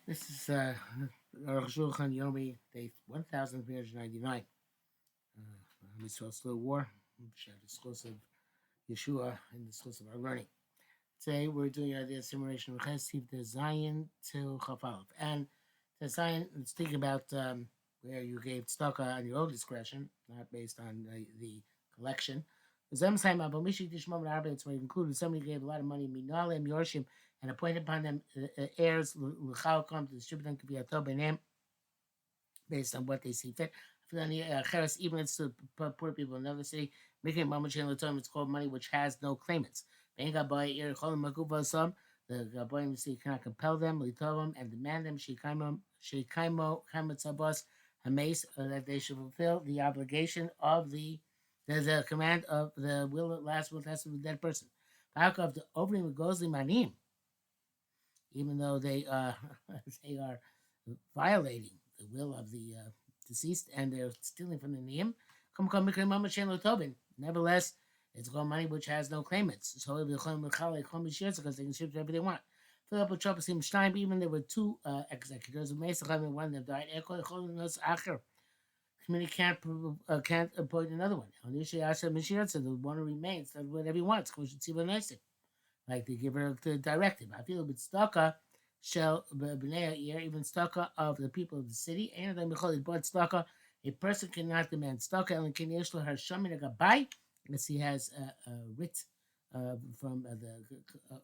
This is Arukh HaShulchan Yomi, day 1399. Mitzvah Slow War, exclusive Yeshua, and the exclusive our learning. Today we're doing the simulation of Chesiv the Zion to Chafalov. And the Zion, let's think about where you gave tzedakah on your own discretion, not based on the collection. It's where it included somebody who gave a lot of money, Minalim Yorshim, and appointed upon them heirs, come to distribute them to be a Tobanim based on what they see fit. Even it's to poor people in another city, making it's called money which has no claimants. The Gaboim say cannot compel them, and demand them, that they should fulfill the obligation of the command of the last will test of the dead person. Of the opening goes manim, even though they they are violating the will of the deceased and they're stealing from the name. Nevertheless, it's called money which has no claimants. So because they can ship whatever they want. Fill up with Tropasim Stein, even there were two executors. One of them died. The committee can't appoint another one. So the one who remains does whatever he wants. Like they give her the directive. I feel with staka shall even staka of the people of the city. And then but staka, a person cannot demand staka and can yeshlo her shamin gabay unless he has a writ from the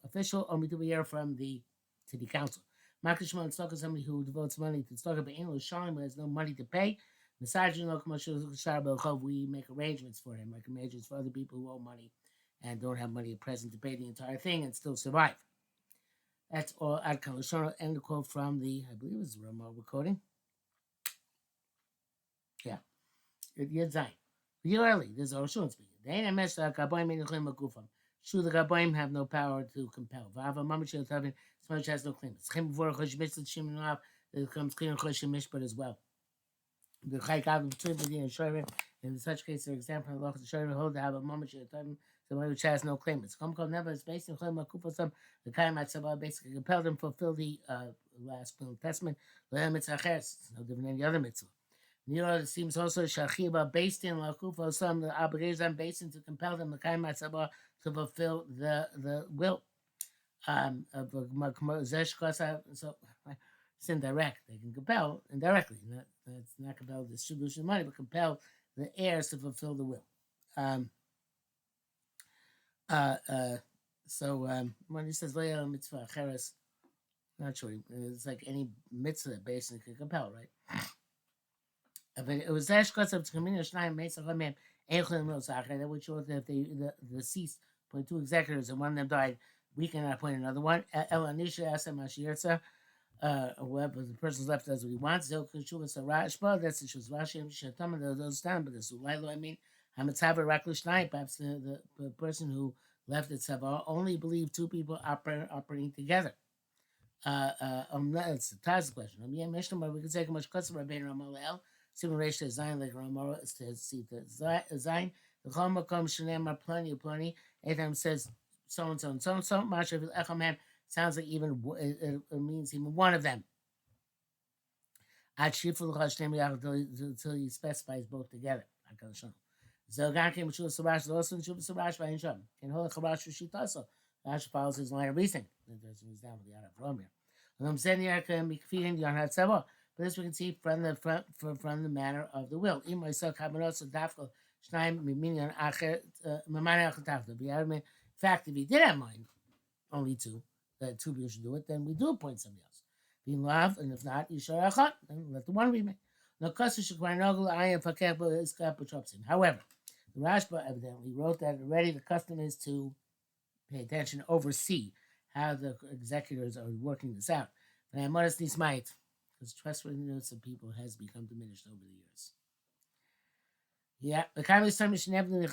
official or mitubayir from the city council. Makishman staka is somebody who devotes money to staka, but ain't shalim has no money to pay. We make arrangements for him, like arrangements for other people who owe money and don't have money at present to pay the entire thing and still survive. That's all at Kalashona. End the quote from the, I believe it's Rama we're quoting. Yeah. Yed Zayin. Early, this is Arukh speaking. They ain't a mess like Gaboim in the Magufam. Sure, the Gaboim have no power to compel. Vava Mamachil Tavin, Smudge has no claim. Schim Vor Hoshmitz Shimonov, it comes clear Hoshimishpat as well. The Chaykav between the and Shorim, in such case, for example, the Shorim hold to have a Mamachil Tavin. The one which has no claimants. Never is based in the Kaim basically compelled them to fulfill the last will testament. No different than any other mitzvah. It seems also Shachiba based in Lakufa some the obligation based in to compel them the Kaim to fulfill the will. So it's indirect. They can compel indirectly. That's not compel distribution of money, but compel the heirs to fulfill the will. When he says Leah mitzvah cheres, not sure. It's like any mitzvah basically can compel, right? But it was Zashkos of Tkamina Shnai Mesa Lamem Echem Rosachar that would show that the deceased appointed two executors and one of them died. We cannot appoint another one. El Anisha Asam Ashirza, whoever the person's left does what he wants. Zil Kishuva Sarashba, that's the Shuzvashim Shatama, those stand, but the Sulailo, I mean, Hamatzava Raklishnai, perhaps the person who left at Sava only believe two people operating together. That's the Taz question. Yeah, Mishnah, we can say how much customer Rabbeinu Ramalel, simulation design like Ramara to see the design. The Chama comes Shanema plenty. Adam says so and so. Much of Echamam sounds like even it means even one of them. Until he specifies both together. Zogan came with Surash, also Surash by Insham. And Hola Karash Shitaso. Rash follows his line of reasoning. He's down with the out of Rome here. And I'm saying here can be feeding the Arhat Sabo. But this we can see from the manner of the will. In myself, Kabanosa Dafko, Schneim, Miminian Acher, Mamani Achatafta. In fact, if he did have mind, only two, that two people should do it, then we do appoint somebody else. Being love, and if not, you show Achat, then let the one remain. No Kasu Shukwanogul, I am Fakapa is Kapachopsin. However, the Rashba evidently wrote that already the custom is to pay attention, oversee how the executors are working this out. And I must these might, because trustworthiness of people has become diminished over the years. Yeah, the kindly son should never the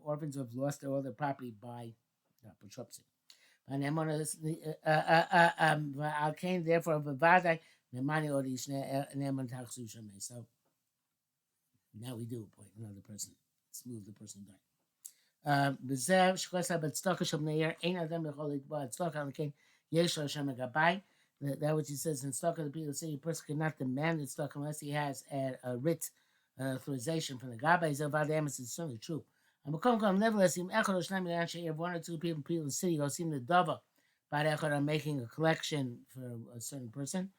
orphans who have lost all their property by Pachopsin. And I came therefore of a Vadai, the money or these so now we do appoint another person. Let's move the person died. Bezev Shkosa but Stoka Shamnair, ain't of them the Holy Blood, Stoka on the king, Yeshua Shamaga That which he says in stock of the people say a person cannot demand it stock unless he has a writ authorization from the Gabbai. Zevadamas is certainly true. And nevertheless, if one or two people in the city go seem the dava, but are making a collection for a certain person.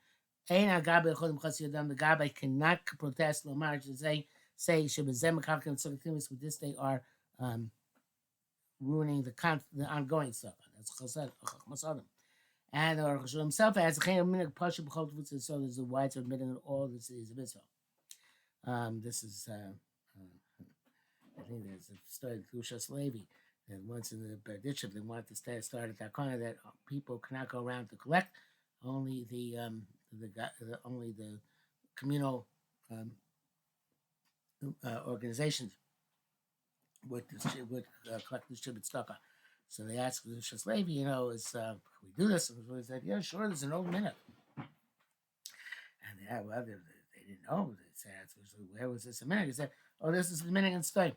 The Gabbai cannot protest Lomar to say with this they are ruining the ongoing stuff. That's Chasad. And the Arukh himself adds a minute Pasha B'chol Tvutzah, so there's a widespread admitting in all the cities of Israel. This is I think there's a story of Kushas Levi that once in the Berditchev they wanted to start at that corner that people cannot go around to collect, only the communal organizations would collect the Shibit Staka. So they asked Kushas Levi, can we do this? And he said, yeah, sure, there's an old minute. And they didn't know. They said, where was this a minute? He said, oh, this is the minute in Stein.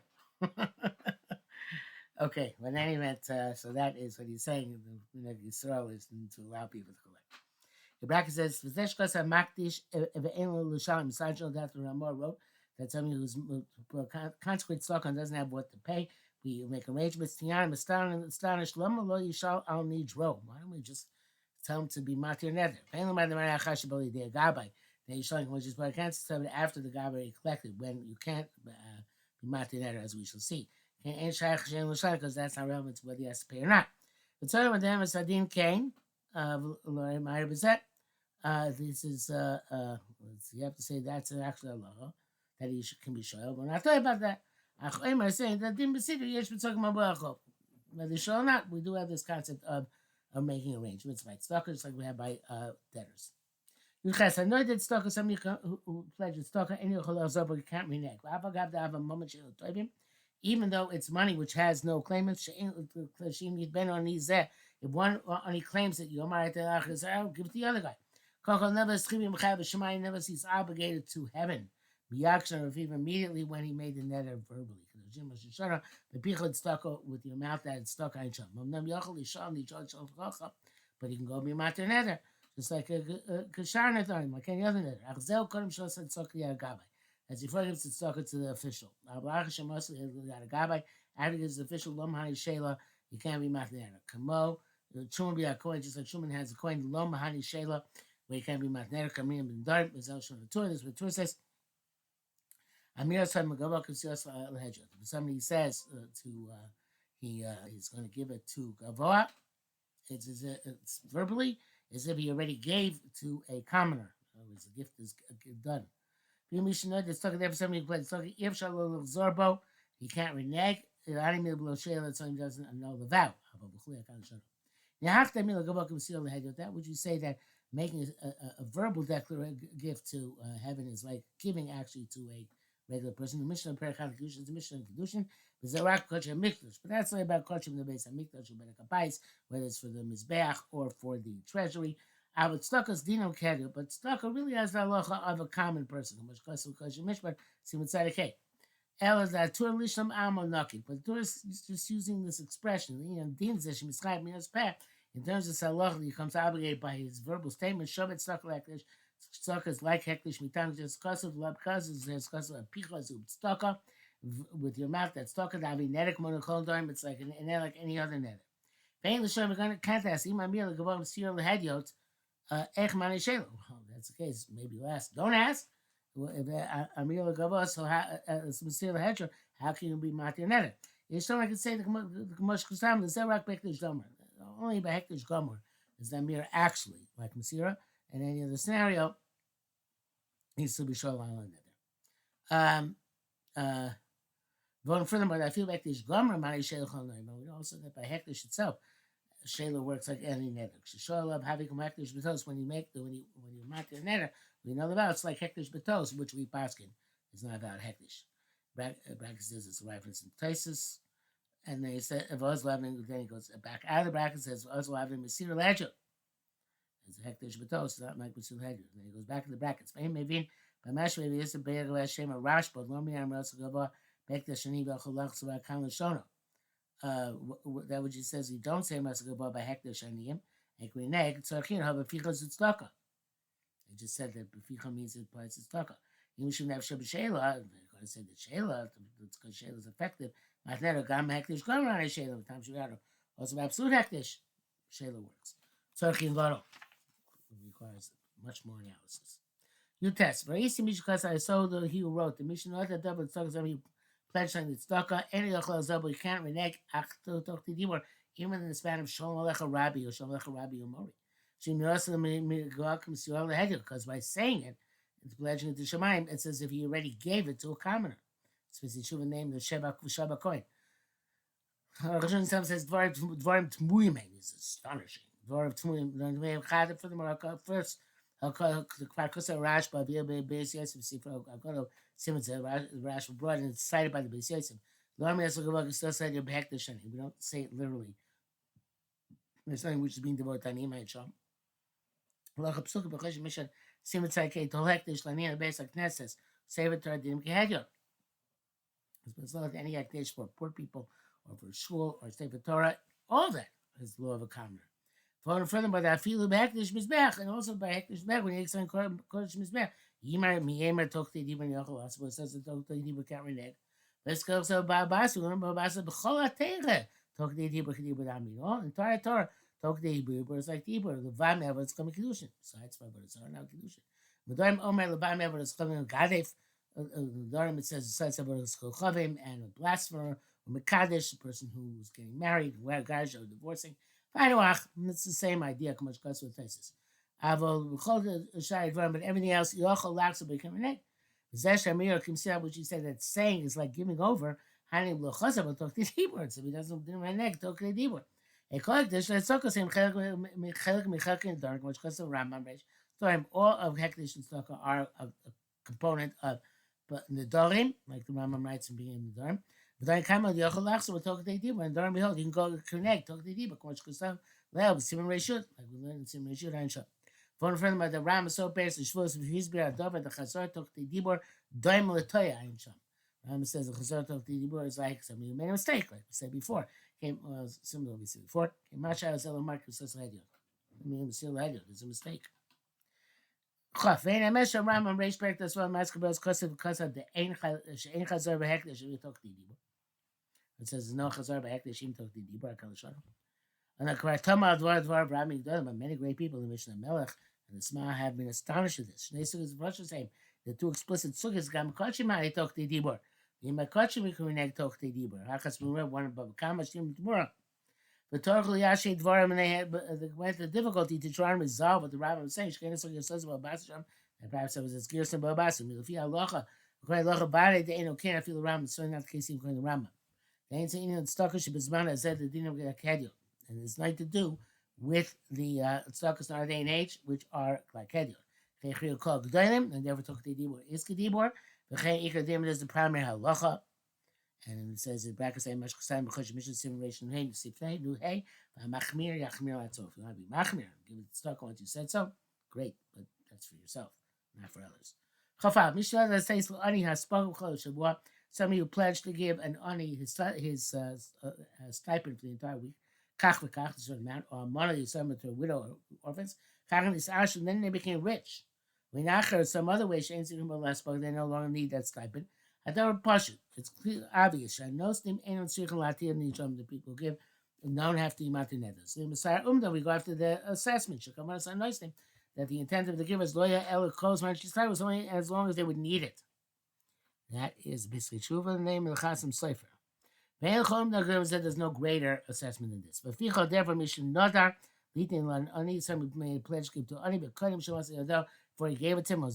Okay, but in any event, so that is what he's saying. The minute Yisrael is to allow people to collect. The bracket says, Ramah wrote that somebody who's consecrated stock and doesn't have what to pay, we make arrangements. Astonished, Lama lo yishal al nidro. Why don't we just tell him to be matir neder? Then you're showing which is what I can't tell after the Gabbai collected when you can't be matir neder, as we shall see. Because that's not relevant to whether he has to pay or not. But so when them is Adin Kane, this is you have to say that's an actual Allah that he can be shoyl. We're not talking about that. I'm saying that Din B'Siddur Yesh B'Tzok Ma'Barachov. Whether show or not, we do have this concept of making arrangements by stalkers, like we have by debtors. I know that stalker, somebody who pledges stalker, any of can't renege. Even though it's money which has no claimants, if one only claims that you're married to I'll give it to the other guy. Never sees obligated to heaven. Or if even immediately when he made the neder verbally. The pichad stuck with your mouth that it's stuck on but he can go be matter neder. Just like a kashar neder, like any other neder. As he gives it's stuck to the official. After gives the official lom hani shela, you can't be matter neder. Kamo, the Truman be a coin, just like Truman has a coin lom hani shela, where you can't be matter neder. Kamim bin dart, is also the Torah. This is what Torah says. Somebody says he's going to give it to Gavoa. It's verbally as if he already gave to a commoner. The gift is done. That's talking there for somebody who played talking. If Zorbo, he can't renege. So he doesn't know the vow. That would you say that making a verbal gift to heaven is like giving actually to a regular person. The mission of Perichat Kedushin is the mission of Kedushin. But that's only about Kochim in the base of Mikdash or Benakapais, whether it's for the Mizbeach or for the treasury. But Stucca's Dino Kedu, but Stucca really has the halacha of a common person. But Ella that Tur Lishlam Amonaki. But Tur is just using this expression. In terms of halacha, he comes obligated by his verbal statement. Shabbat Stucca like this. Stucca is like hektish mitang just kasav lab kasav there's kasav pichas stucca with your mouth that's stucca that be netic monocol dime. It's like like any other net. Vein the show we're gonna can't ask him. I'm here to go on see the head yot. Ech manishelo. That's the case. Maybe you ask. Don't ask. If I'm here to go on so how the head how can you be matir net? It's so I can say the Kmosh Kusam the Zerak Bektish Gomer. Only by Hektish Gomer is that mere actually like Masira. In any other scenario, needs to be shown on another. Going furthermore, I feel like this Gomer Mari Shayla Chonai. But we also that by Hektish itself, Shayla works like any nether. Shayla having Hektish Betos when you make when you mark the nether, we know about it's like Hektish Betos, which we paskin is not about Hektish. Bracket says it's a reference in Taisus, and they said if Ozlavin, then he goes back out of the bracket says Ozlavin Mesir Ledger. It's a hektish betos, not like Mitzvah Hedges. Then he goes back to the brackets. Maybe by Mash maybe it's a bear Hashem a rash, but Lomi Am Rasagava, Bekta Shani Bachalach Sava Kalan Shona. That which he says you don't say Rasagava by Hekta Shaniim, Ekrineg tzarchin have a fichas tzedakah. I just said that beficha means it applies to tzedakah. You shouldn't have shebeshela. I said that shela, that's because shela is effective. Matnero gam hektish gam rana shela. Times you got also absolute hektish. Shela works. Tzarchin garo requires much more analysis. You test. Vayisi mishkas I saw the he who wrote the mission. Not that double tzedakah. He pledged on the tzedakah. Any yochel zabu you can't renege. Achto tokti dibor. Even in the span of Shalom Alecha Rabbi or Shalom Alecha Rabbi or Mori. Because by saying it, it's pledging it to Shemaim, it's as if he already gave it to a commoner. It's the Shuvah name, the Sheba coin. Arukh HaShulchan says, Dvarim Tmuyim is astonishing. Dvarim Tmuyim, for the Morocco, first, the Kvarkusa Rash, by Beis Yosef, I'm going to Simmons, Rash brought and it's cited by the Beis Yosef. Lormi Esogavak still said, we don't say it literally. There's something which is being devoted to Anima and Sham. Allah Psuka Bakash Mission Simitzai Tolektish Lania Base Knesses, save it to our Dim Kehedyo. It's not any actation for poor people or for school or Sefer Torah, all that is the law of a commoner. Following further by the Afilu Behektish Mizbech, and also by Hektish Mizbech, when you explain Kodesh Mizbech, Yimar Miyemer Tokti Dibur Yochel, also it says that Tokti Dibur can't renege. Let's go so Babasu, Babasu, B'chol HaTeire. Talk the Hebrew Kedibur Amin. Oh, entire Torah. Talk the Hebrew, but it's like the Hebrew. The Vam ever it's coming Kedushin. Besides, but it's now Kedushin. Medarim Omer the Vam ever it's coming Gadef. Medarim it says besides about it's Chavim and a blasphemer, or Mekadesh, the person who's getting married, where guys are divorcing. It's the same idea. Come much closer with thesis. Avol B'chol Shai Dvarim, but everything else Yochel lacks to become reneg. Zesh Amir Kimsiyah, which he said that saying is like giving over. Hanim lo chazav but talk to Dibur, so he doesn't do my neck talk to Dibur. A collect this let's talk him chelik mechak in dark, which because of Rambam Reish. So all of hektish and tzedakah are a component of but in the Dorim, like the Rambam writes in beginning of the Dorim. But then come out the Yochel Lachs will talk to Dibur, and Dorim behold you can go connect talk to Dibur, which because of well Simon Reishut, like we learned in Simon Reishut and Shah. For a friend by the Ram so based the Shvus of Hizbir Dover the Chazar talk to Dibur, Doim Letoya and Shah. Rambam says the Chazar of the Dibur is like somebody who made a mistake, like we said before. Came similar we said before. Came Masha Azela Marcus says Radio. I mean still Radio, there's a mistake. Chaf, Vein Amesha Rambam Reish Perek that's why Maskabel because of the Ein Chazar Behekdesh we talk to Dibur. It says no Chazar Behekdesh Shim talk to Dibur Kalashon. And the Kvartama Dvar Brahmi Gdolim, but many great people in Mishnah Melech and the Sma have been astonished at this. Shnei Sugas Rosh saying the two explicit sugas Gam Kochima I talk to Dibur. The Kochim we can reneg talk to Dibur. Hakas Mura one above Kamashim Tomorrow. The Torah Yashi Dvarim and they went the difficulty to try and resolve what the Rabbi was saying. Shkena so says about Basasham and perhaps it was as Gerson Babasim. If you Aloha, according to Aloha Bade, they ain't okay. I feel the Rambam, so not the case according to the Rambam. They ain't saying in Stokish Bizmana said the Dinam Kedyo. And it's nothing to do with the Stokish in our day and age, which are like Kedyo. They call Gdolim, and never talk to Dibur. Is Kedibur. Is the primary halacha, and it says in brackets say mashkasayim b'chosh mission simulation hey sifnei nu hey machmir yachmir latzof. You want to be machmir, give it stuck once you said so, great, but that's for yourself, not for others. Chafal mishnah that says ani haspagu chol shabua. Somebody who pledged to give an ani his stipend for the entire week. Kach v'kach, the certain amount, or money is sent to a widow or orphans. Kach is ash, and then they became rich. When Acher, some other way, Shane Sikum Balasbog, they no longer need that stipend. I don't push it. It's clear, obvious. I know Stim Ain't Circle Latin Nijam the people give and don't have to imati nethers. The Messiah we go after the assessment. Shakam on a nice thing that the intent of the givers, Loya El Kos Manchester was only as long as they would need it. That is basically true for the name of the Chasim Sefer. Veil Chom the givers said there's no greater assessment than this. But Ficho therefore mission Nodar, Litin Lan Ani, some made a pledge give to Ani, but Kadim Shamas Yadel. For he gave it to him, or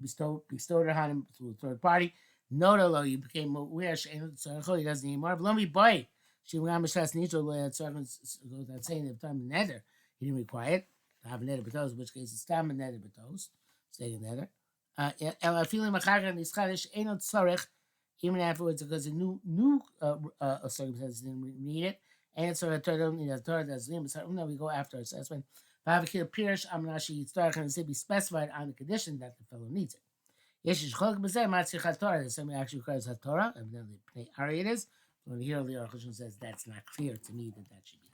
bestowed it on him through a third party. Notalo, you became aware, he doesn't need more. But let me buy. She went on Mishas Nitro, without saying the time nether, he didn't require it. I have a nether betos, in which case it's time and nether betos, staying nether. I feel in Machaga and Ischadish, ain't no tzarech, even afterwards, because the new circumstances didn't need it. Answer a third, that's no, we go after assessment. Bavakir Pirish Amnashi Stark and be specified on the condition that the fellow needs it. Yeshish Chok Bazeh Matzich HaTorah, the same actually requires HaTorah, evidently Ari it is. When here the Arukh HaShulchan says that's not clear to me that that should be